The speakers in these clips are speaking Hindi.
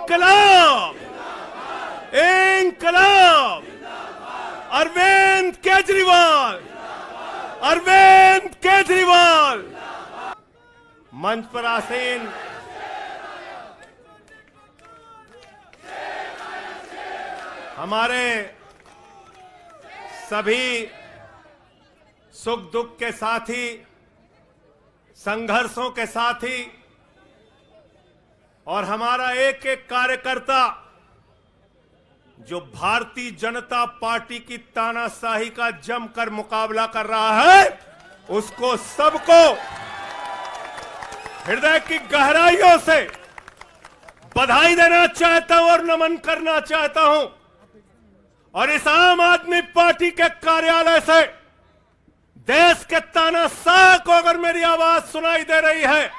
इंकलाब, इंकलाब, अरविंद केजरीवाल, अरविंद केजरीवाल। मंच पर आसीन हमारे सभी सुख दुख के साथी, संघर्षों के साथी और हमारा एक एक कार्यकर्ता जो भारतीय जनता पार्टी की तानाशाही का जमकर मुकाबला कर रहा है, उसको सबको हृदय की गहराइयों से बधाई देना चाहता हूं और नमन करना चाहता हूं। और इस आम आदमी पार्टी के कार्यालय से देश के तानाशाह को अगर मेरी आवाज सुनाई दे रही है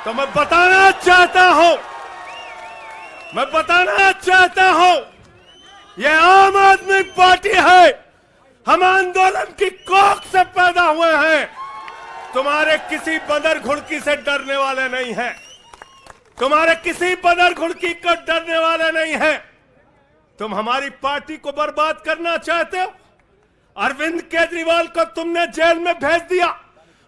तो मैं बताना चाहता हूं यह आम आदमी पार्टी है। हम आंदोलन की कोख से पैदा हुए हैं। तुम्हारे किसी बंदर घुड़की से डरने वाले नहीं हैं। तुम्हारे किसी बंदर घुड़की को डरने वाले नहीं हैं। तुम हमारी पार्टी को बर्बाद करना चाहते हो। अरविंद केजरीवाल को तुमने जेल में भेज दिया,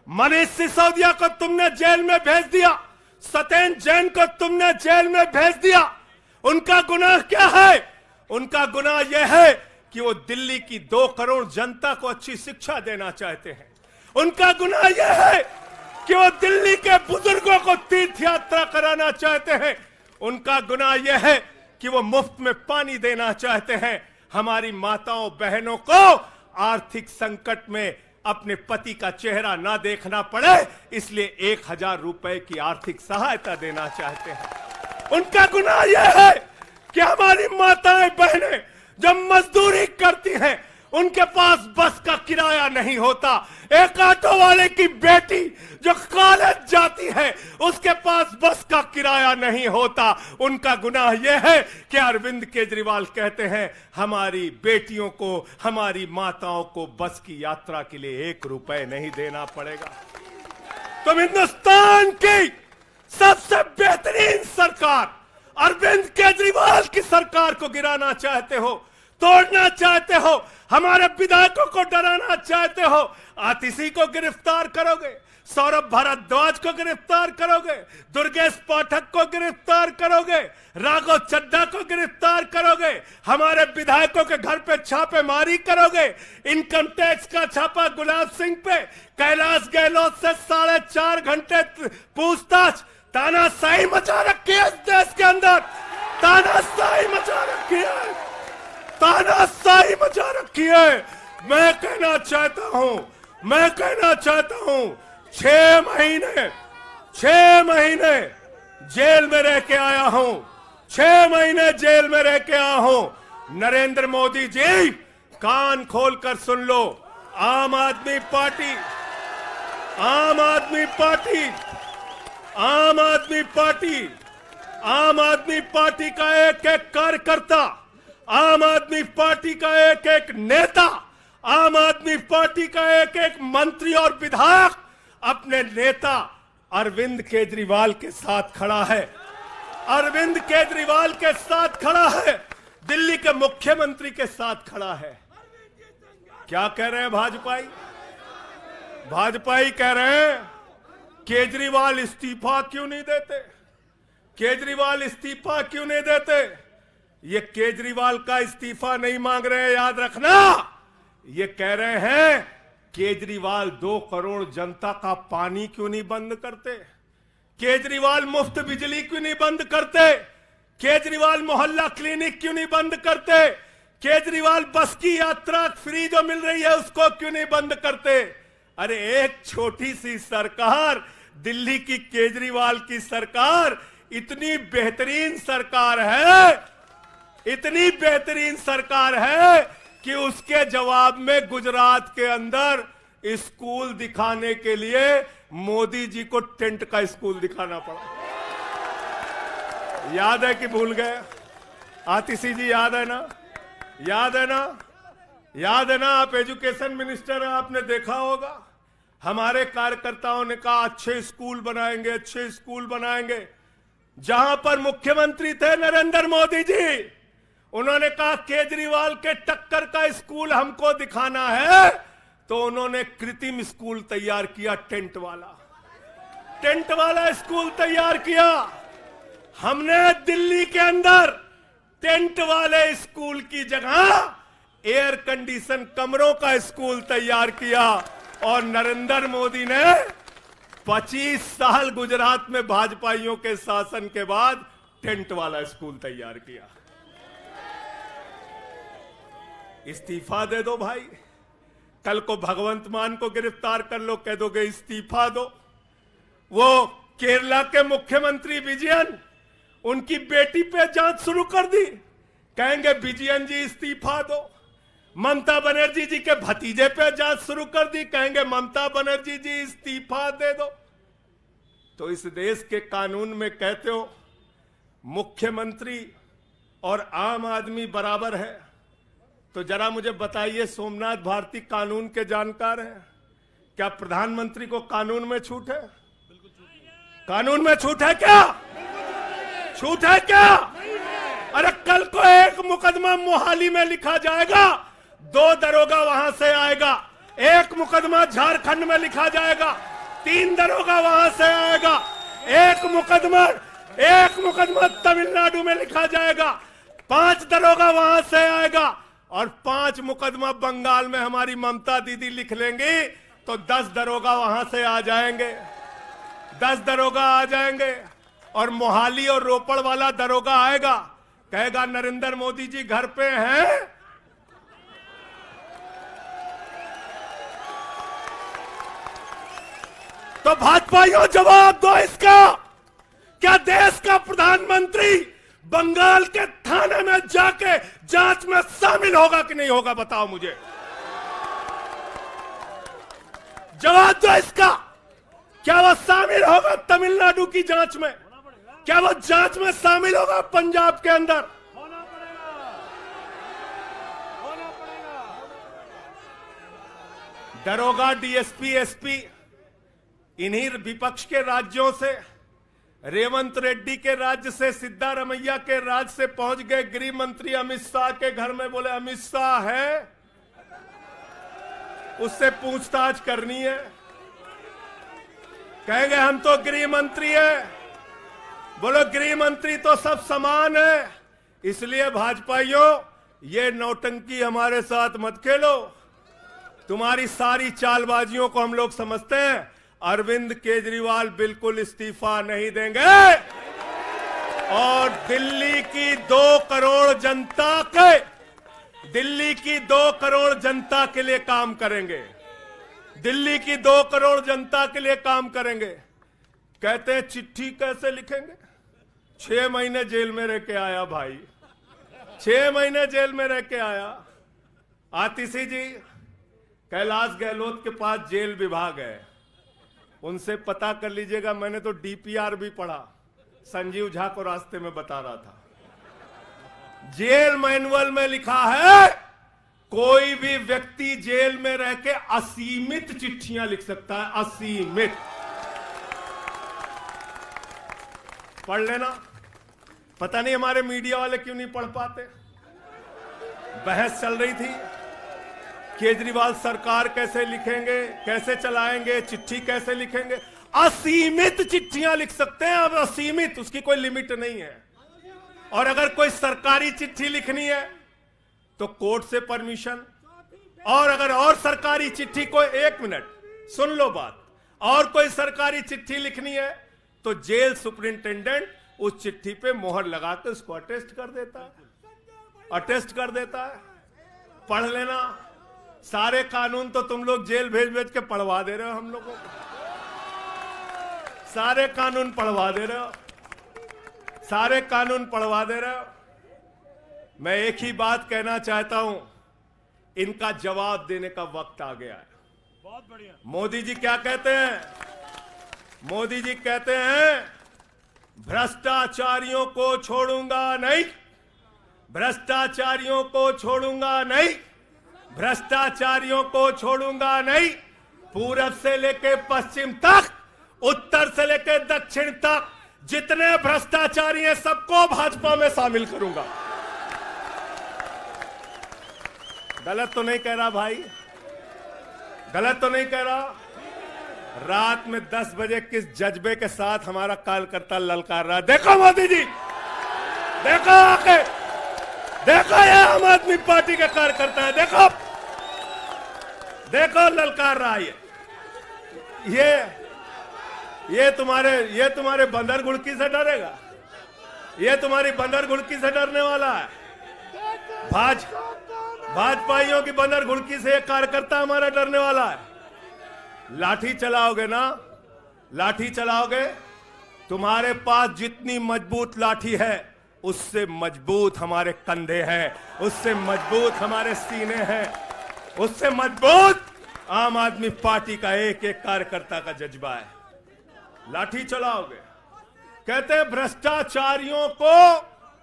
मनीष सिसोदिया को तुमने जेल में भेज दिया, सत्येंद्र जैन को तुमने जेल में भेज दिया। उनका गुनाह क्या है? उनका गुनाह यह है कि वो दिल्ली की 2 करोड़ जनता को अच्छी शिक्षा देना चाहते हैं। उनका गुनाह यह है कि वो दिल्ली के बुजुर्गों को तीर्थ यात्रा कराना चाहते हैं। उनका गुनाह यह है कि वो मुफ्त में पानी देना चाहते हैं। हमारी माताओं बहनों को आर्थिक संकट में अपने पति का चेहरा ना देखना पड़े, इसलिए 1000 रुपए की आर्थिक सहायता देना चाहते हैं। उनका गुनाह यह है कि हमारी माताएं बहनें जब मजदूरी करती हैं, उनके पास बस का किराया नहीं होता। एक ऑटो वाले की बेटी जो कॉलेज जाती है, उसके पास बस का किराया नहीं होता। उनका गुनाह यह है कि अरविंद केजरीवाल कहते हैं हमारी बेटियों को, हमारी माताओं को बस की यात्रा के लिए 1 रुपए नहीं देना पड़ेगा। तुम हिंदुस्तान की सबसे बेहतरीन सरकार अरविंद केजरीवाल की सरकार को गिराना चाहते हो, तोड़ना चाहते हो, हमारे विधायकों को डराना चाहते हो। आतिशी को गिरफ्तार करोगे, सौरभ भारद्वाज को गिरफ्तार करोगे, दुर्गेश पाठक को गिरफ्तार करोगे, राघव चड्ढा को गिरफ्तार करोगे, हमारे विधायकों के घर पे छापेमारी करोगे, इनकम टैक्स का छापा गुलाब सिंह पे, कैलाश गहलोत से 4.5 घंटे पूछताछ। तानाशाही मचा रखी है इस देश के अंदर, तानाशाही मचा रखी है, तानाशाही मचा रखी है। मैं कहना चाहता हूं 6 महीने जेल में रह के आया हूं, 6 महीने जेल में रह के आया हूं। नरेंद्र मोदी जी, कान खोलकर सुन लो। आम आदमी पार्टी का एक एक कार्यकर्ता, आम आदमी पार्टी का एक एक नेता, आम आदमी पार्टी का एक एक मंत्री और विधायक अपने नेता अरविंद केजरीवाल के साथ खड़ा है। अरविंद केजरीवाल के साथ खड़ा है, दिल्ली के मुख्यमंत्री के साथ खड़ा है। क्या कह रहे हैं भाजपाई कह रहे हैं केजरीवाल इस्तीफा क्यों नहीं देते, केजरीवाल इस्तीफा क्यों नहीं देते। ये केजरीवाल का इस्तीफा नहीं मांग रहे हैं, याद रखना। ये कह रहे हैं केजरीवाल 2 करोड़ जनता का पानी क्यों नहीं बंद करते, केजरीवाल मुफ्त बिजली क्यों नहीं बंद करते, केजरीवाल मोहल्ला क्लिनिक क्यों नहीं बंद करते, केजरीवाल बस की यात्रा फ्री जो मिल रही है उसको क्यों नहीं बंद करते। अरे एक छोटी सी सरकार, दिल्ली की केजरीवाल की सरकार इतनी बेहतरीन सरकार है, इतनी बेहतरीन सरकार है कि उसके जवाब में गुजरात के अंदर स्कूल दिखाने के लिए मोदी जी को टेंट का स्कूल दिखाना पड़ा। याद है कि भूल गए? आतिशी जी याद है ना? याद है ना? याद है ना? आप एजुकेशन मिनिस्टर हैं, आपने देखा होगा। हमारे कार्यकर्ताओं ने कहा अच्छे स्कूल बनाएंगे, अच्छे स्कूल बनाएंगे। जहां पर मुख्यमंत्री थे नरेंद्र मोदी जी, उन्होंने कहा केजरीवाल के टक्कर का स्कूल हमको दिखाना है, तो उन्होंने कृत्रिम स्कूल तैयार किया, टेंट वाला स्कूल तैयार किया। हमने दिल्ली के अंदर टेंट वाले स्कूल की जगह एयर कंडीशन कमरों का स्कूल तैयार किया, और नरेंद्र मोदी ने 25 साल गुजरात में भाजपाइयों के शासन के बाद टेंट वाला स्कूल तैयार किया। इस्तीफा दे दो भाई, कल को भगवंत मान को गिरफ्तार कर लो, कह दोगे इस्तीफा दो। वो केरला के मुख्यमंत्री विजयन, उनकी बेटी पे जांच शुरू कर दी, कहेंगे विजयन जी इस्तीफा दो। ममता बनर्जी जी के भतीजे पे जांच शुरू कर दी, कहेंगे ममता बनर्जी जी इस्तीफा दे दो। तो इस देश के कानून में कहते हो मुख्यमंत्री और आम आदमी बराबर है, तो जरा मुझे बताइए, सोमनाथ भारती कानून के जानकार हैं, क्या प्रधानमंत्री को कानून में छूट है? कानून में छूट है क्या? छूट है क्या? अरे कल को एक मुकदमा मोहाली में लिखा जाएगा, 2 दरोगा वहां से आएगा। एक मुकदमा झारखंड में लिखा जाएगा, 3 दरोगा वहां से आएगा। एक मुकदमा तमिलनाडु में लिखा जाएगा, 5 दरोगा वहां से आएगा। और 5 मुकदमा बंगाल में हमारी ममता दीदी लिख लेंगी, तो 10 दरोगा वहां से आ जाएंगे, 10 दरोगा आ जाएंगे। और मोहाली और रोपड़ वाला दरोगा आएगा, कहेगा नरेंद्र मोदी जी घर पे हैं। तो भाजपाइयों जवाब दो इसका, क्या देश का प्रधानमंत्री बंगाल के थाने में जाके जांच में शामिल होगा कि नहीं होगा? बताओ मुझे, जवाब दो इसका। क्या वो शामिल होगा तमिलनाडु की जांच में? क्या वो जांच में शामिल होगा पंजाब के अंदर? दरोगा, डीएसपी, एसपी इन्हीं विपक्ष के राज्यों से, रेवंत रेड्डी के राज्य से, सिद्धारमैया के राज्य से पहुंच गए गृह मंत्री अमित शाह के घर में। बोले अमित शाह है, उससे पूछताछ करनी है। कहेंगे हम तो गृह मंत्री है। बोलो गृह मंत्री तो सब समान है। इसलिए भाजपाइयों, ये नौटंकी हमारे साथ मत खेलो। तुम्हारी सारी चालबाजियों को हम लोग समझते हैं। अरविंद केजरीवाल बिल्कुल इस्तीफा नहीं देंगे, और दिल्ली की 2 करोड़ जनता के लिए काम करेंगे। दिल्ली की 2 करोड़ जनता के लिए काम करेंगे। कहते हैं चिट्ठी कैसे लिखेंगे? 6 महीने जेल में रह के आया भाई, 6 महीने जेल में रह के आया। आतिशी जी कैलाश गहलोत के पास जेल विभाग है, उनसे पता कर लीजिएगा। मैंने तो डीपीआर भी पढ़ा, संजीव झा को रास्ते में बता रहा था। जेल मैनुअल में लिखा है कोई भी व्यक्ति जेल में रह के असीमित चिट्ठियां लिख सकता है, असीमित। पढ़ लेना। पता नहीं हमारे मीडिया वाले क्यों नहीं पढ़ पाते। बहस चल रही थी, केजरीवाल सरकार कैसे लिखेंगे, कैसे चलाएंगे, चिट्ठी कैसे लिखेंगे। असीमित चिट्ठियां लिख सकते हैं अब, असीमित, उसकी कोई लिमिट नहीं है। और अगर कोई सरकारी चिट्ठी लिखनी है तो कोर्ट से परमिशन, और अगर और सरकारी चिट्ठी को, 1 मिनट सुन लो बात, और कोई सरकारी चिट्ठी लिखनी है तो जेल सुपरिंटेंडेंट उस चिट्ठी पे मोहर लगा के उसको अटेस्ट कर देता है, अटेस्ट कर देता है। पढ़ लेना। सारे कानून तो तुम लोग जेल भेज भेज के पढ़वा दे रहे हो हम लोगों को, सारे कानून पढ़वा दे रहे हो, सारे कानून पढ़वा दे रहे हो। मैं एक ही बात कहना चाहता हूं, इनका जवाब देने का वक्त आ गया है। बहुत बढ़िया। मोदी जी क्या कहते हैं? मोदी जी कहते हैं भ्रष्टाचारियों को छोड़ूंगा नहीं, भ्रष्टाचारियों को छोड़ूंगा नहीं, भ्रष्टाचारियों को छोड़ूंगा नहीं। पूरब से लेकर पश्चिम तक, उत्तर से लेकर दक्षिण तक जितने भ्रष्टाचारी हैं सबको भाजपा में शामिल करूंगा। गलत तो नहीं कह रहा भाई, गलत तो नहीं कह रहा। रात में 10 बजे किस जज्बे के साथ हमारा कार्यकर्ता ललकार रहा, देखो मोदी जी, देखो आके, देखो ये आम आदमी पार्टी के कार्यकर्ता है, देखो देखो ललकार रहा है। ये तुम्हारे बंदर गुड़की से डरेगा, ये तुम्हारी बंदर गुड़की से डरने वाला है। भाजपाइयों की बंदर गुड़की से एक कार्यकर्ता हमारा डरने वाला है। लाठी चलाओगे ना, लाठी चलाओगे, तुम्हारे पास जितनी मजबूत लाठी है उससे मजबूत हमारे कंधे हैं, उससे मजबूत हमारे सीने हैं, उससे मजबूत आम आदमी पार्टी का एक एक कार्यकर्ता का जज्बा है। लाठी चलाओगे, कहते हैं भ्रष्टाचारियों को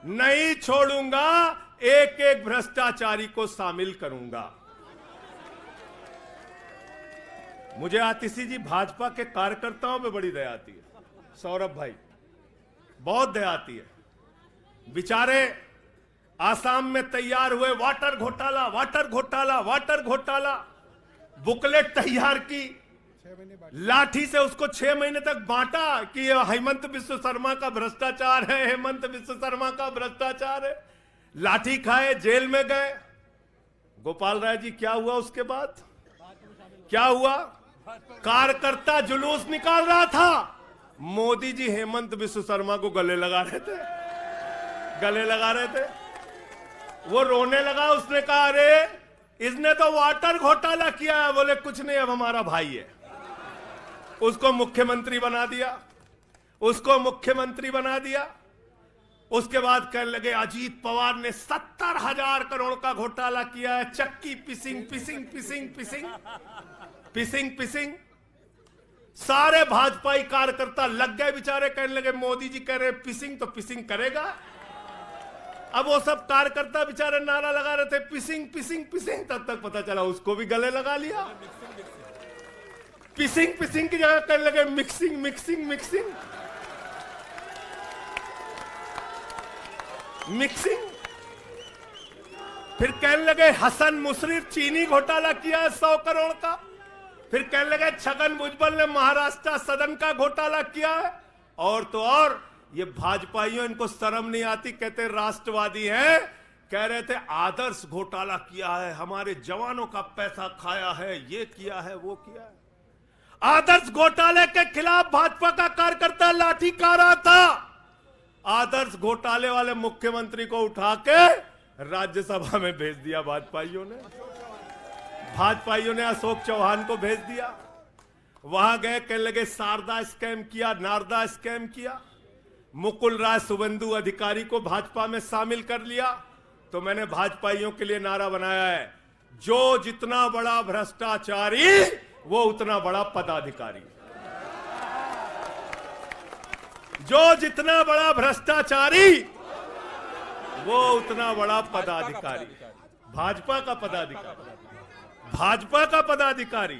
नहीं छोड़ूंगा, एक एक भ्रष्टाचारी को शामिल करूंगा। मुझे आतिशी जी भाजपा के कार्यकर्ताओं पे बड़ी दया आती है, सौरभ भाई बहुत दया आती है। बेचारे आसाम में तैयार हुए, वाटर घोटाला, वाटर घोटाला, वाटर घोटाला, बुकलेट तैयार की, लाठी से उसको 6 महीने तक बांटा कि ये हेमंत बिस्व शर्मा का भ्रष्टाचार है, हेमंत बिस्व शर्मा का भ्रष्टाचार है। लाठी खाए, जेल में गए। गोपाल राय जी क्या हुआ उसके बाद, क्या हुआ? कार्यकर्ता जुलूस निकाल रहा था, मोदी जी हेमंत बिस्व शर्मा को गले लगा रहे थे, गले लगा रहे थे। वो रोने लगा, उसने कहा अरे इसने तो वाटर घोटाला किया है। बोले कुछ नहीं, अब हमारा भाई है। उसको मुख्यमंत्री बना दिया, उसको मुख्यमंत्री बना दिया। उसके बाद कहने लगे अजीत पवार ने 70,000 करोड़ का घोटाला किया है, चक्की पिसिंग पिसिंग पिसिंग पिसिंग पिसिंग पिसिंग। सारे भाजपाई कार्यकर्ता लग गए बेचारे, कहने लगे मोदी जी कह रहे पिसिंग तो पिसिंग करेगा। अब वो सब कार्यकर्ता बेचारे नारा लगा रहे थे पिसिंग पिसिंग पिसिंग, तब तक पता चला उसको भी गले लगा लिया। पिसिंग पिसिंग की जगह कहने लगे मिक्सिंग मिक्सिंग मिक्सिंग मिक्सिंग। फिर कहने लगे हसन मुशर्रफ चीनी घोटाला किया है 100 करोड़ का। फिर कहने लगे छगन भुजबल ने महाराष्ट्र सदन का घोटाला किया है। और तो और ये भाजपाइयों, इनको शर्म नहीं आती, कहते राष्ट्रवादी हैं, कह रहे थे आदर्श घोटाला किया है, हमारे जवानों का पैसा खाया है, ये किया है, वो किया है। आदर्श घोटाले के खिलाफ भाजपा का कार्यकर्ता लाठी खा रहा था। आदर्श घोटाले वाले मुख्यमंत्री को उठा के राज्यसभा में भेज दिया भाजपाइयों ने। भाजपाइयों ने अशोक चौहान को भेज दिया। वहां गए, कहने लगे शारदा स्कैम किया, नारदा स्कैम किया। मुकुल राय शुभेंदु अधिकारी को भाजपा में शामिल कर लिया। तो मैंने भाजपाइयों के लिए नारा बनाया है, जो जितना बड़ा भ्रष्टाचारी वो उतना बड़ा पदाधिकारी। जो जितना बड़ा भ्रष्टाचारी वो उतना बड़ा पदाधिकारी। भाजपा का पदाधिकारी, भाजपा का पदाधिकारी।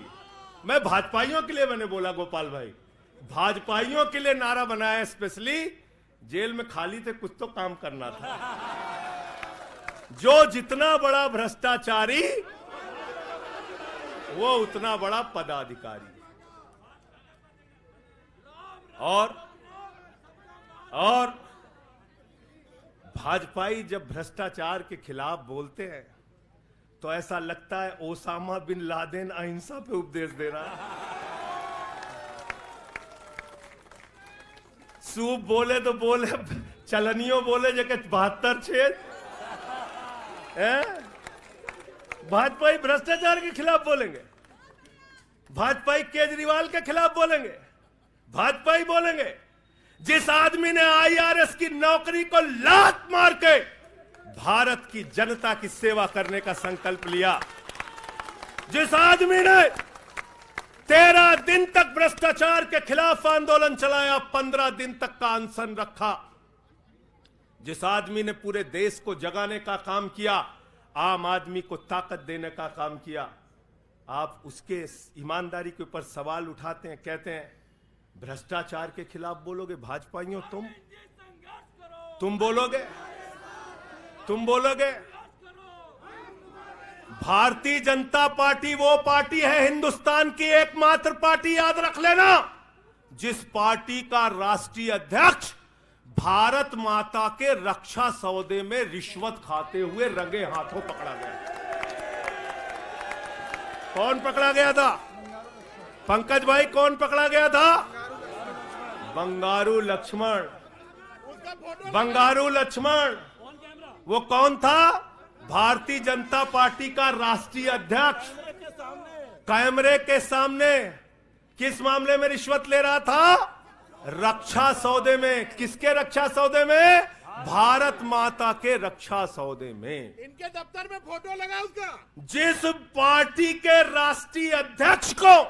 मैं भाजपाइयों के लिए मैंने बोला गोपाल भाई, भाजपाइयों के लिए नारा बनाया स्पेशली। जेल में खाली थे, कुछ तो काम करना था। जो जितना बड़ा भ्रष्टाचारी वो उतना बड़ा पदाधिकारी। और भाजपाई जब भ्रष्टाचार के खिलाफ बोलते हैं तो ऐसा लगता है ओसामा बिन लादेन अहिंसा पे उपदेश दे रहा है। सूप बोले तो बोले, चलनियों बोले जगह 72 छेद। भाजपाई भ्रष्टाचार के खिलाफ बोलेंगे, भाजपाई केजरीवाल के खिलाफ बोलेंगे, भाजपाई बोलेंगे जिस आदमी ने IRS की नौकरी को लात मार के भारत की जनता की सेवा करने का संकल्प लिया, जिस आदमी ने 13 दिन तक भ्रष्टाचार के खिलाफ आंदोलन चलाया, 15 दिन तक का अनशन रखा, जिस आदमी ने पूरे देश को जगाने का काम किया, आम आदमी को ताकत देने का काम किया, आप उसके ईमानदारी के ऊपर सवाल उठाते हैं, कहते हैं भ्रष्टाचार के खिलाफ बोलोगे भाजपाइयों? तुम बोलोगे? भारतीय जनता पार्टी वो पार्टी है, हिंदुस्तान की एकमात्र पार्टी, याद रख लेना, जिस पार्टी का राष्ट्रीय अध्यक्ष भारत माता के रक्षा सौदे में रिश्वत खाते हुए रंगे हाथों पकड़ा गया। कौन पकड़ा गया था? पंकज भाई, कौन पकड़ा गया था? बंगारू लक्ष्मण। वो कौन था? भारतीय जनता पार्टी का राष्ट्रीय अध्यक्ष। कैमरे के सामने किस मामले में रिश्वत ले रहा था? रक्षा सौदे में। किसके रक्षा सौदे में? भारत माता के रक्षा सौदे में। इनके दफ्तर में फोटो लगा उसका। जिस पार्टी के राष्ट्रीय अध्यक्ष को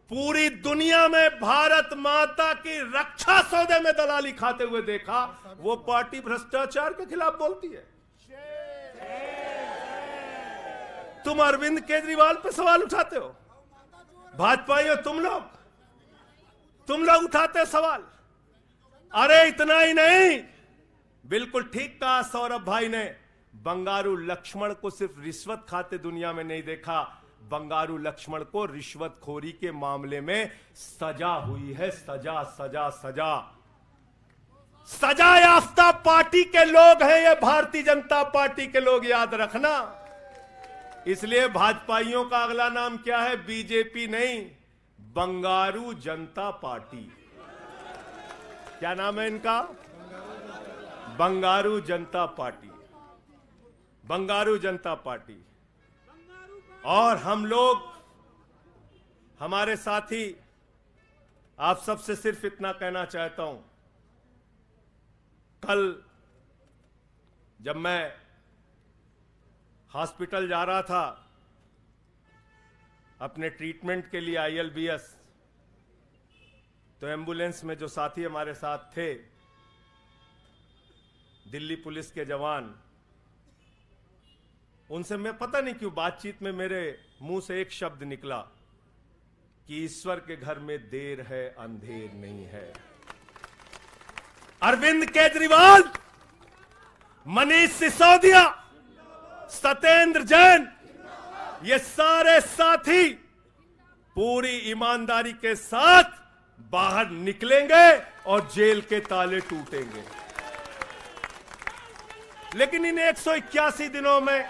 पूरी दुनिया में भारत माता की रक्षा सौदे में दलाली खाते हुए देखा, वो पार्टी भ्रष्टाचार के खिलाफ बोलती है। तुम अरविंद केजरीवाल पे सवाल उठाते हो, भाजपाइयों, तुम लोग उठाते हो सवाल। अरे इतना ही नहीं, बिल्कुल ठीक कहा सौरभ भाई ने, बंगारू लक्ष्मण को सिर्फ रिश्वत खाते दुनिया में नहीं देखा, बंगारू लक्ष्मण को रिश्वतखोरी के मामले में सजा हुई है। सजा याफ्ता पार्टी के लोग हैं ये भारतीय जनता पार्टी के लोग, याद रखना। इसलिए भाजपाइयों का अगला नाम क्या है? बीजेपी नहीं, बंगारू जनता पार्टी। क्या नाम है इनका? बंगारू जनता पार्टी। और हम लोग, हमारे साथी, आप सबसे सिर्फ इतना कहना चाहता हूं, कल जब मैं हॉस्पिटल जा रहा था अपने ट्रीटमेंट के लिए ILBS, तो एम्बुलेंस में जो साथी हमारे साथ थे, दिल्ली पुलिस के जवान, उनसे मैं पता नहीं क्यों बातचीत में मेरे मुंह से एक शब्द निकला कि ईश्वर के घर में देर है अंधेर नहीं है। अरविंद केजरीवाल, मनीष सिसोदिया, सत्येंद्र जैन, ये सारे साथी पूरी ईमानदारी के साथ बाहर निकलेंगे और जेल के ताले टूटेंगे। लेकिन इन 181 दिनों में,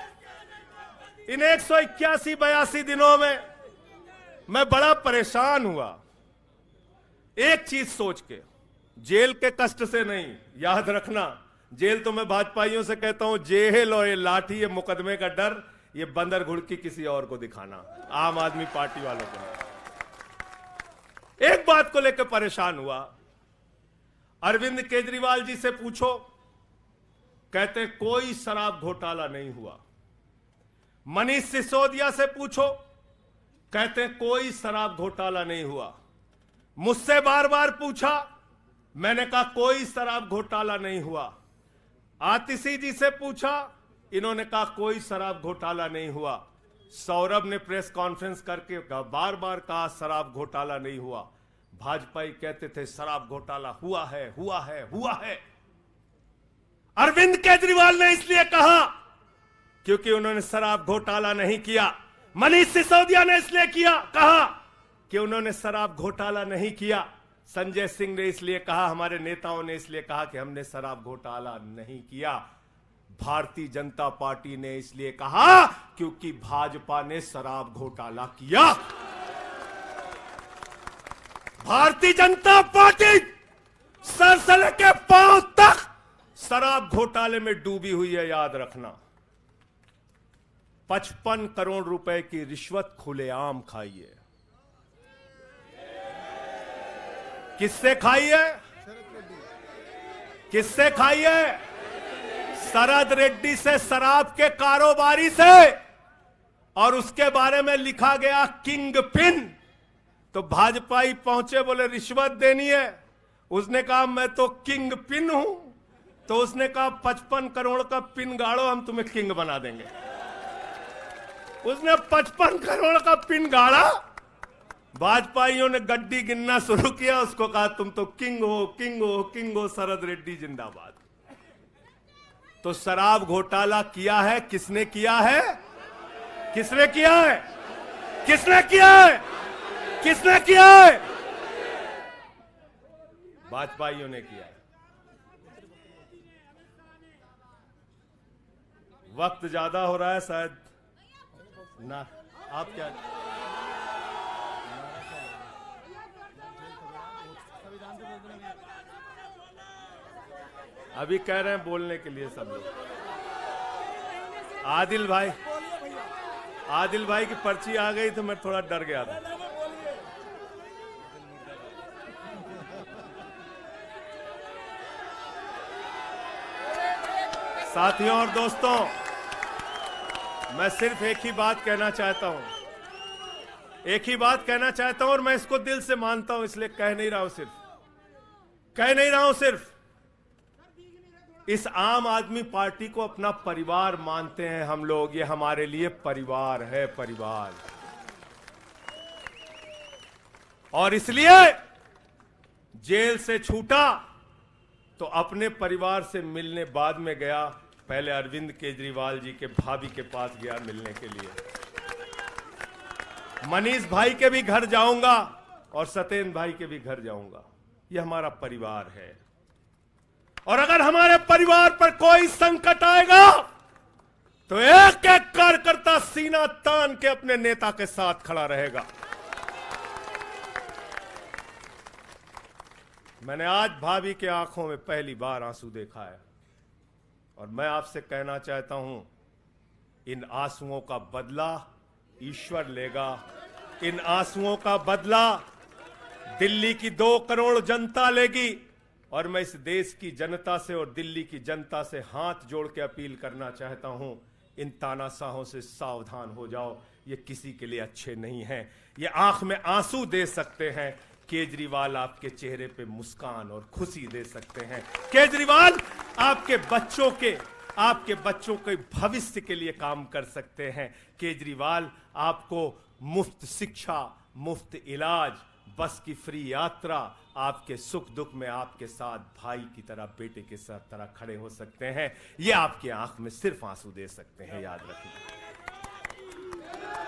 इन 181-82 दिनों में मैं बड़ा परेशान हुआ, एक चीज सोच के, जेल के कष्ट से नहीं, याद रखना, जेल तो मैं भाजपाइयों से कहता हूं, जेल और ये लाठी, ये मुकदमे का डर, ये बंदर घुड़की किसी और को दिखाना, आम आदमी पार्टी वालों को। एक बात को लेकर परेशान हुआ, अरविंद केजरीवाल जी से पूछो, कहते कोई शराब घोटाला नहीं हुआ। मनीष सिसोदिया से पूछो, कहते कोई शराब घोटाला नहीं हुआ। मुझसे बार बार पूछा, मैंने कहा कोई शराब घोटाला नहीं हुआ। आतिशी जी से पूछा, इन्होंने कहा कोई शराब घोटाला नहीं हुआ। सौरभ ने प्रेस कॉन्फ्रेंस करके बार बार कहा शराब घोटाला नहीं हुआ। भाजपाई कहते थे शराब घोटाला हुआ है। अरविंद केजरीवाल ने इसलिए कहा क्योंकि उन्होंने शराब घोटाला नहीं किया। मनीष सिसोदिया ने इसलिए कहा कि उन्होंने शराब घोटाला नहीं किया। संजय सिंह ने इसलिए कहा, हमारे नेताओं ने इसलिए कहा कि हमने शराब घोटाला नहीं किया। भारतीय जनता पार्टी ने इसलिए कहा क्योंकि भाजपा ने शराब घोटाला किया। भारतीय जनता पार्टी सर से लेकर पांव तक शराब घोटाले में डूबी हुई है, याद रखना। 55 करोड़ रुपए की रिश्वत खुलेआम खाई है। किससे खाई है? शरद रेड्डी से, शराब के कारोबारी से। और उसके बारे में लिखा गया किंग पिन। तो भाजपाई पहुंचे, बोले रिश्वत देनी है। उसने कहा मैं तो किंग पिन हूं। तो उसने कहा 55 करोड़ का पिन गाड़ो, हम तुम्हें किंग बना देंगे। उसने 55 करोड़ का पिन गाड़ा, भाजपाइयों ने गड्डी गिनना शुरू किया, उसको कहा तुम तो किंग हो, किंग हो, किंग हो, शरद रेड्डी जिंदाबाद। तो शराब घोटाला किया है, किसने किया है? किसने किया है? किसने किया है? किसने किया है? भाजपाइयों ने किया है। वक्त ज्यादा हो रहा है शायद ना, आप क्या अभी कह रहे हैं बोलने के लिए सब लोग? आदिल भाई की पर्ची आ गई तो मैं थोड़ा डर गया था। साथियों और दोस्तों, मैं सिर्फ एक ही बात कहना चाहता हूं, एक ही बात कहना चाहता हूं, और मैं इसको दिल से मानता हूं, इसलिए कह नहीं रहा हूं सिर्फ इस आम आदमी पार्टी को अपना परिवार मानते हैं हम लोग। ये हमारे लिए परिवार है, परिवार। और इसलिए जेल से छूटा तो अपने परिवार से मिलने बाद में गया, पहले अरविंद केजरीवाल जी के भाभी के पास गया मिलने के लिए। मनीष भाई के भी घर जाऊंगा और सत्येंद्र भाई के भी घर जाऊंगा। ये हमारा परिवार है। और अगर हमारे परिवार पर कोई संकट आएगा तो एक एक कार्यकर्ता सीना तान के अपने नेता के साथ खड़ा रहेगा। मैंने आज भाभी के आंखों में पहली बार आंसू देखा है, और मैं आपसे कहना चाहता हूं, इन आंसुओं का बदला ईश्वर लेगा। इन आंसुओं का बदला दिल्ली की 2 करोड़ जनता लेगी। और मैं इस देश की जनता से और दिल्ली की जनता से हाथ जोड़ के अपील करना चाहता हूं, इन तानाशाहों से सावधान हो जाओ। ये किसी के लिए अच्छे नहीं हैं। ये आंख में आंसू दे सकते हैं, केजरीवाल आपके चेहरे पे मुस्कान और खुशी दे सकते हैं। केजरीवाल आपके बच्चों के भविष्य के लिए काम कर सकते हैं। केजरीवाल आपको मुफ्त शिक्षा, मुफ्त इलाज, बस की फ्री यात्रा, आपके सुख दुख में आपके साथ भाई की तरह, बेटे के साथ तरह खड़े हो सकते हैं। ये आपकी आंख में सिर्फ आंसू दे सकते हैं, याद रखिए।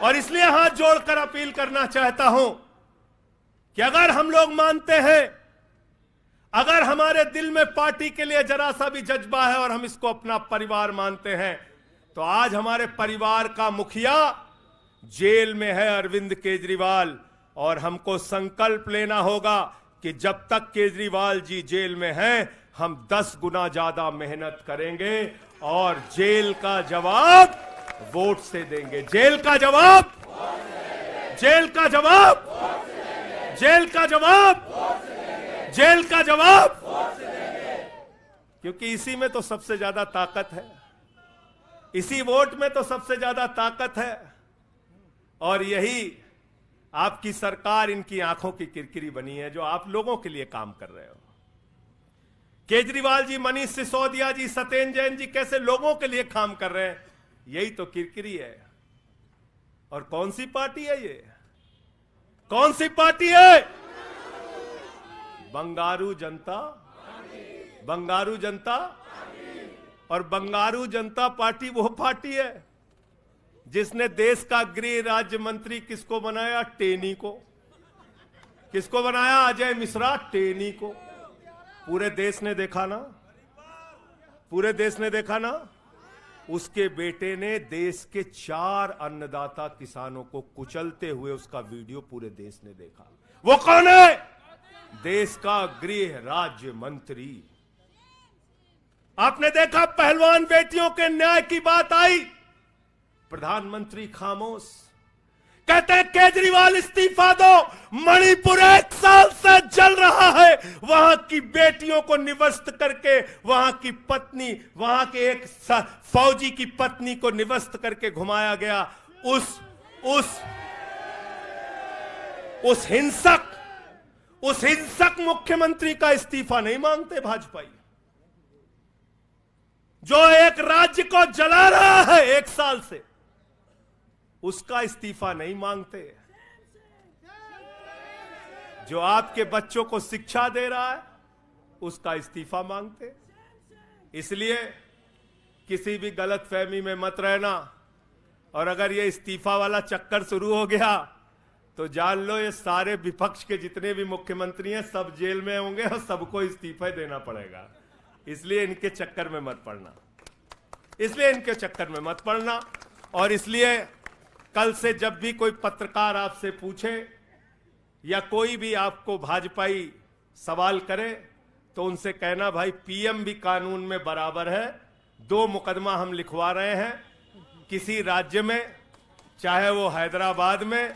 और इसलिए हाथ जोड़कर अपील करना चाहता हूं कि अगर हम लोग मानते हैं, अगर हमारे दिल में पार्टी के लिए जरा सा भी जज्बा है और हम इसको अपना परिवार मानते हैं, तो आज हमारे परिवार का मुखिया जेल में है, अरविंद केजरीवाल। और हमको संकल्प लेना होगा कि जब तक केजरीवाल जी जेल में हैं, हम 10 गुना ज्यादा मेहनत करेंगे और जेल का जवाब वोट से देंगे। जेल का जवाब, जेल का जवाब, जेल का जवाब, जेल का जवाब, क्योंकि इसी में तो सबसे ज्यादा ताकत है, इसी वोट में तो सबसे ज्यादा ताकत है। और यही आपकी सरकार इनकी आंखों की किरकिरी बनी है, जो आप लोगों के लिए काम कर रहे हो। केजरीवाल जी, मनीष सिसोदिया जी, सत्येंद्र जैन जी कैसे लोगों के लिए काम कर रहे हैं, यही तो किरकिरी है। और कौन सी पार्टी है ये? कौन सी पार्टी है? बंगारू जनता, बंगारू जनता। और बंगारू जनता पार्टी वो पार्टी है जिसने देश का गृह राज्य मंत्री किसको बनाया? टेनी को। किसको बनाया? अजय मिश्रा टेनी को। पूरे देश ने देखा ना, पूरे देश ने देखा ना। उसके बेटे ने देश के 4 अन्नदाता किसानों को कुचलते हुए उसका वीडियो पूरे देश ने देखा। वो कौन है? देश का गृह राज्य मंत्री। आपने देखा पहलवान बेटियों के न्याय की बात आई, प्रधानमंत्री खामोश। कहते हैं केजरीवाल इस्तीफा दो। मणिपुर 1 साल से जल रहा है, वहां की बेटियों को निवस्त करके, वहां की पत्नी, वहां के एक फौजी की पत्नी को निवस्त करके घुमाया गया। उस हिंसक मुख्यमंत्री का इस्तीफा नहीं मांगते भाजपाई, जो एक राज्य को जला रहा है 1 साल से, उसका इस्तीफा नहीं मांगते। जो आपके बच्चों को शिक्षा दे रहा है उसका इस्तीफा मांगते। इसलिए किसी भी गलतफहमी में मत रहना, और अगर ये इस्तीफा वाला चक्कर शुरू हो गया तो जान लो ये सारे विपक्ष के जितने भी मुख्यमंत्री हैं सब जेल में होंगे और सबको इस्तीफा देना पड़ेगा। इसलिए इनके चक्कर में मत पड़ना, इसलिए इनके चक्कर में मत पड़ना। और इसलिए कल से जब भी कोई पत्रकार आपसे पूछे या कोई भी आपको भाजपाई सवाल करे तो उनसे कहना भाई पीएम भी कानून में बराबर है। 2 मुकदमा हम लिखवा रहे हैं किसी राज्य में, चाहे वो हैदराबाद में,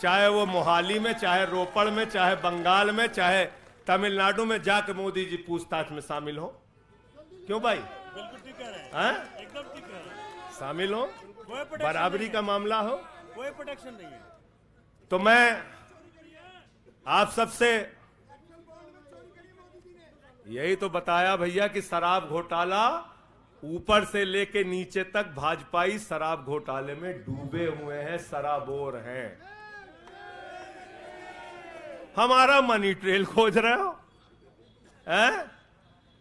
चाहे वो मोहाली में, चाहे रोपड़ में, चाहे बंगाल में, चाहे तमिलनाडु में, जाके मोदी जी पूछताछ में शामिल हो। क्यों भाई? बिल्कुल ठीक कह रहे हैं, एकदम ठीक कह रहे हैं। शामिल हो, बराबरी का मामला हो, कोई प्रोटेक्शन नहीं है। तो मैं आप सबसे यही तो बताया भैया कि शराब घोटाला ऊपर से लेके नीचे तक भाजपाई शराब घोटाले में डूबे हुए हैं, सराबोर हैं। हमारा मनी ट्रेल खोज रहे हो?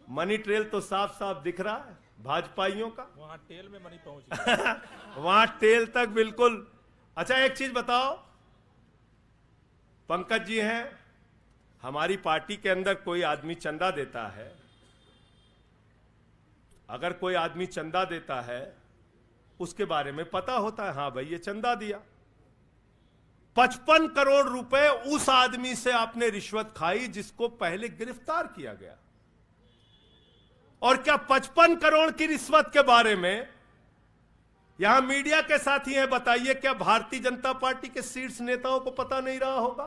मनी ट्रेल तो साफ साफ दिख रहा है भाजपाइयों का। वहां टेल में मनी पहुंच गया। वहां टेल तक बिल्कुल। अच्छा एक चीज बताओ, पंकज जी हैं, हमारी पार्टी के अंदर कोई आदमी चंदा देता है, अगर कोई आदमी चंदा देता है उसके बारे में पता होता है, हाँ भाई ये चंदा दिया। 55 करोड़ रुपए उस आदमी से आपने रिश्वत खाई जिसको पहले गिरफ्तार किया गया। और क्या 55 करोड़ की रिश्वत के बारे में यहां मीडिया के साथी हैं, बताइए क्या भारतीय जनता पार्टी के शीर्ष नेताओं को पता नहीं रहा होगा?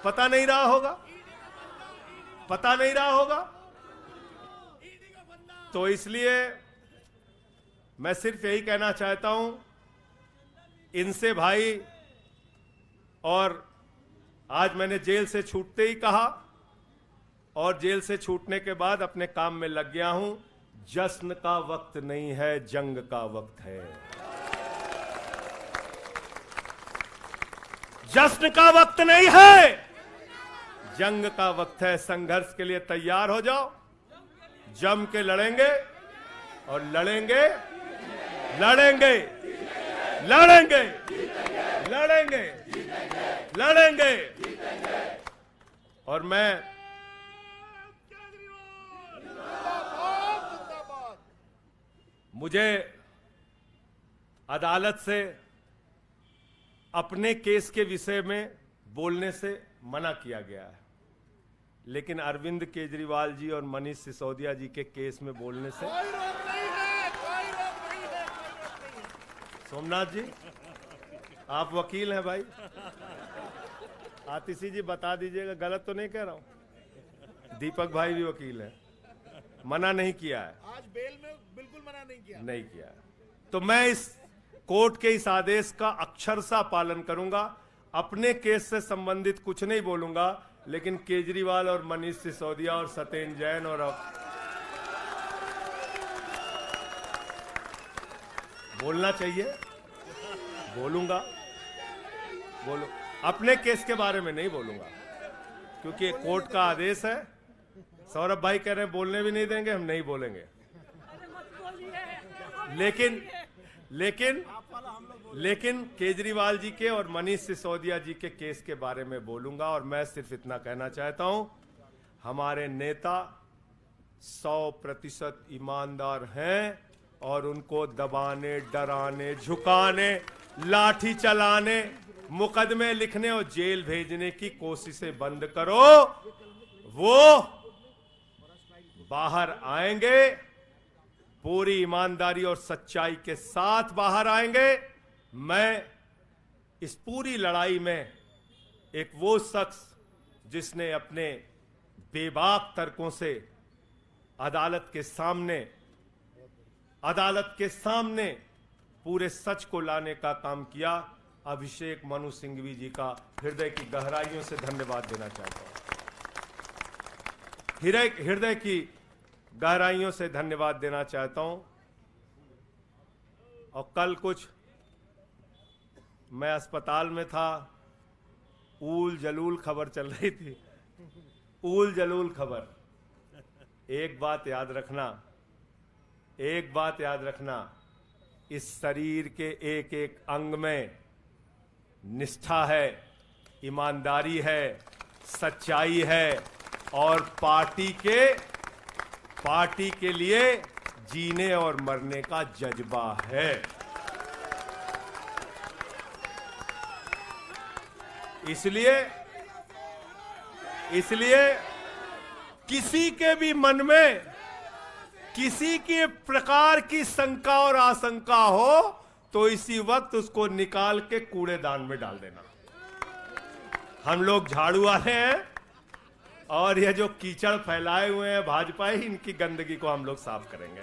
पता नहीं रहा होगा? पता नहीं रहा होगा? तो इसलिए मैं सिर्फ यही कहना चाहता हूं इनसे भाई, और आज मैंने जेल से छूटते ही कहा और जेल से छूटने के बाद अपने काम में लग गया हूं। जश्न का वक्त नहीं है, जंग का वक्त है। जश्न का वक्त नहीं है, जंग का वक्त है। संघर्ष के लिए तैयार हो जाओ, जम के लड़ेंगे और लड़ेंगे लड़ेंगे लड़ेंगे लड़ेंगे लड़ेंगे। और मैं मुझे अदालत से अपने केस के विषय में बोलने से मना किया गया है, लेकिन अरविंद केजरीवाल जी और मनीष सिसोदिया जी के केस में बोलने से कोई रोक नहीं है, कोई रोक नहीं है, कोई रोक नहीं है। सोमनाथ जी आप वकील हैं भाई, आतिशी जी बता दीजिएगा, गलत तो नहीं कह रहा हूं। दीपक भाई भी वकील हैं, मना नहीं किया है, आज बेल में बिल्कुल मना नहीं किया। नहीं किया है। तो मैं इस कोर्ट के इस आदेश का अक्षरशः पालन करूंगा। अपने केस से संबंधित कुछ नहीं बोलूंगा, लेकिन केजरीवाल और मनीष सिसोदिया और सत्येंद्र जैन और बोलना चाहिए, बोलूंगा, बोलो। अपने केस के बारे में नहीं बोलूंगा क्योंकि कोर्ट का आदेश है। सौरभ भाई कह रहे हैं बोलने भी नहीं देंगे, हम नहीं बोलेंगे। लेकिन लेकिन लेकिन केजरीवाल जी के और मनीष सिसोदिया जी के केस के बारे में बोलूंगा। और मैं सिर्फ इतना कहना चाहता हूं, हमारे नेता 100% ईमानदार हैं और उनको दबाने, डराने, झुकाने, लाठी चलाने, मुकदमे लिखने और जेल भेजने की कोशिशें बंद करो। वो बाहर आएंगे, पूरी ईमानदारी और सच्चाई के साथ बाहर आएंगे। मैं इस पूरी लड़ाई में एक वो शख्स जिसने अपने बेबाक तर्कों से अदालत के सामने पूरे सच को लाने का काम किया, अभिषेक मनु सिंघवी जी का हृदय की गहराइयों से धन्यवाद देना चाहता हूं। हृदय की गहराइयों से धन्यवाद देना चाहता हूं। और कल कुछ मैं अस्पताल में था ऊल जलूल खबर चल रही थी, ऊल जलूल खबर। एक बात याद रखना, एक बात याद रखना, इस शरीर के एक एक अंग में निष्ठा है, ईमानदारी है, सच्चाई है और पार्टी के लिए जीने और मरने का जज्बा है। इसलिए किसी के भी मन में किसी के प्रकार की शंका और आशंका हो तो इसी वक्त उसको निकाल के कूड़ेदान में डाल देना। हम लोग झाड़ू वाले हैं और ये जो कीचड़ फैलाए हुए हैं भाजपा ही, इनकी गंदगी को हम लोग साफ करेंगे।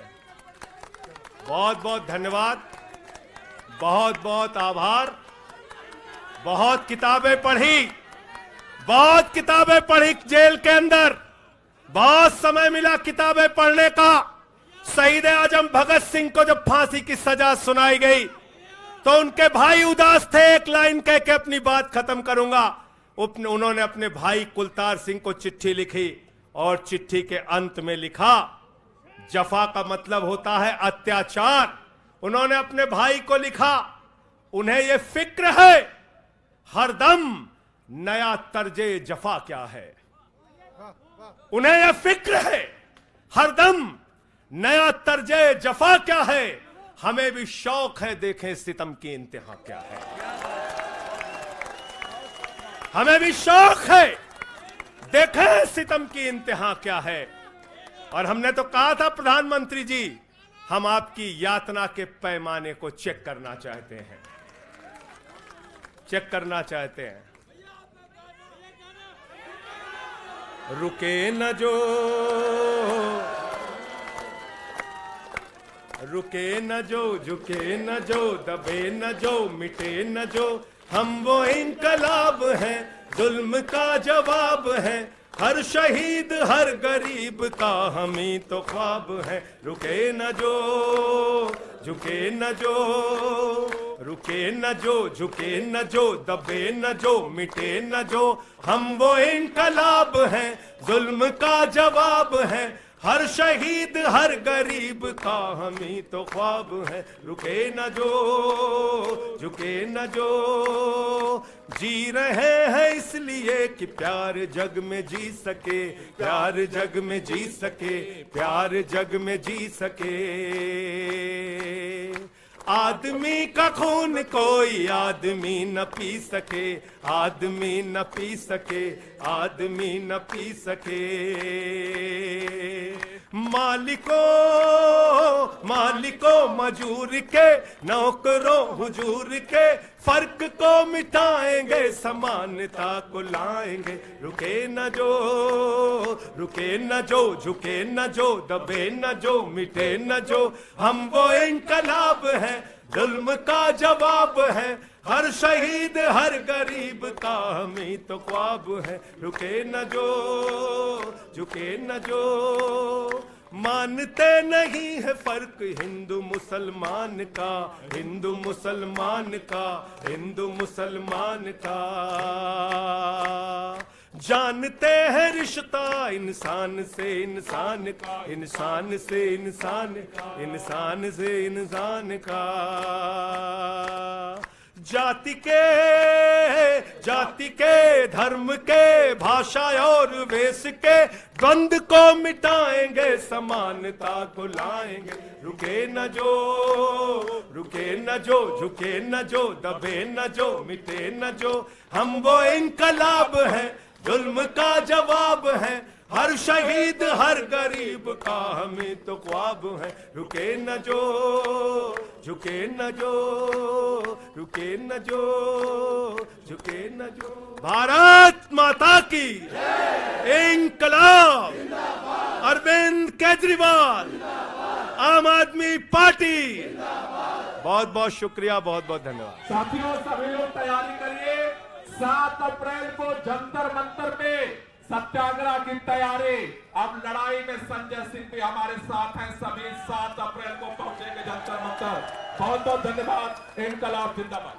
बहुत बहुत धन्यवाद, बहुत बहुत आभार। बहुत किताबें पढ़ी जेल के अंदर, बहुत समय मिला किताबें पढ़ने का। शहीद आजम भगत सिंह को जब फांसी की सजा सुनाई गई तो उनके भाई उदास थे। एक लाइन कह के अपनी बात खत्म करूंगा। उन्होंने अपने भाई कुलतार सिंह को चिट्ठी लिखी और चिट्ठी के अंत में लिखा, जफा का मतलब होता है अत्याचार। उन्होंने अपने भाई को लिखा, उन्हें यह फिक्र है हरदम नया तर्जे जफा क्या है। उन्हें यह फिक्र है हरदम नया तर्जे जफा क्या है। हमें भी शौक है देखें सितम की इंतहा क्या है। हमें भी शौक है देखें सितम की इंतहा क्या है। और हमने तो कहा था प्रधानमंत्री जी, हम आपकी यातना के पैमाने को चेक करना चाहते हैं, चेक करना चाहते हैं। रुके न जो झुके न जो, दबे न जो, मिटे न जो, हम वो इनकलाब हैं, जुल्म का जवाब है। हर शहीद हर गरीब का हम ही तो ख्वाब है। रुके न जो झुके न जो, रुके न जो झुके न जो, दबे न जो, मिटे न जो, हम वो इनकलाब हैं, जुल्म का जवाब है। हर शहीद हर गरीब का हम ही तो ख्वाब है। रुके न जो झुके न जो, जी रहे हैं इसलिए कि प्यार जग में जी सके, प्यार जग में जी सके, प्यार जग में जी सके। आदमी का खून कोई आदमी न पी सके, आदमी न पी सके, आदमी न पी सके। मालिकों मजूर के, नौकरों हुजूर के, फर्क को मिटाएंगे, समानता को लाएंगे। रुके न जो झुके न जो, दबे न जो, मिटे न जो, हम वो इनकलाब है, जुल्म का जवाब है। हर शहीद हर गरीब का हम ही तो ख्वाब है। रुके न जो झुके न जो, मानते नहीं है फर्क हिंदू मुसलमान का, हिंदू मुसलमान का, हिंदू मुसलमान का। जानते हैं रिश्ता इंसान से इंसान का, इंसान से इंसान, इंसान से इंसान का। जाति के धर्म के, भाषा और वेश के, द्वंद को मिटाएंगे, समानता को लाएंगे। रुके न जो झुके न जो, दबे न जो, मिटे न जो, हम वो इनकलाब है, जुल्म का जवाब है। हर शहीद हर गरीब का हम ही तो ख्वाब है। रुके न जो झुके न जो, रुके न जो झुके न जो। भारत माता की इंकलाब। अरविंद केजरीवाल, आम आदमी पार्टी। बहुत बहुत शुक्रिया, बहुत बहुत धन्यवाद। साथियों, सभी लोग तैयारी करिए। 7 अप्रैल को जंतर मंतर पे सत्याग्रह की तैयारी। अब लड़ाई में संजय सिंह भी हमारे साथ हैं। सभी 7 अप्रैल को पहुंचेंगे जंतर मंतर। बहुत बहुत धन्यवाद। इंकलाब जिंदाबाद।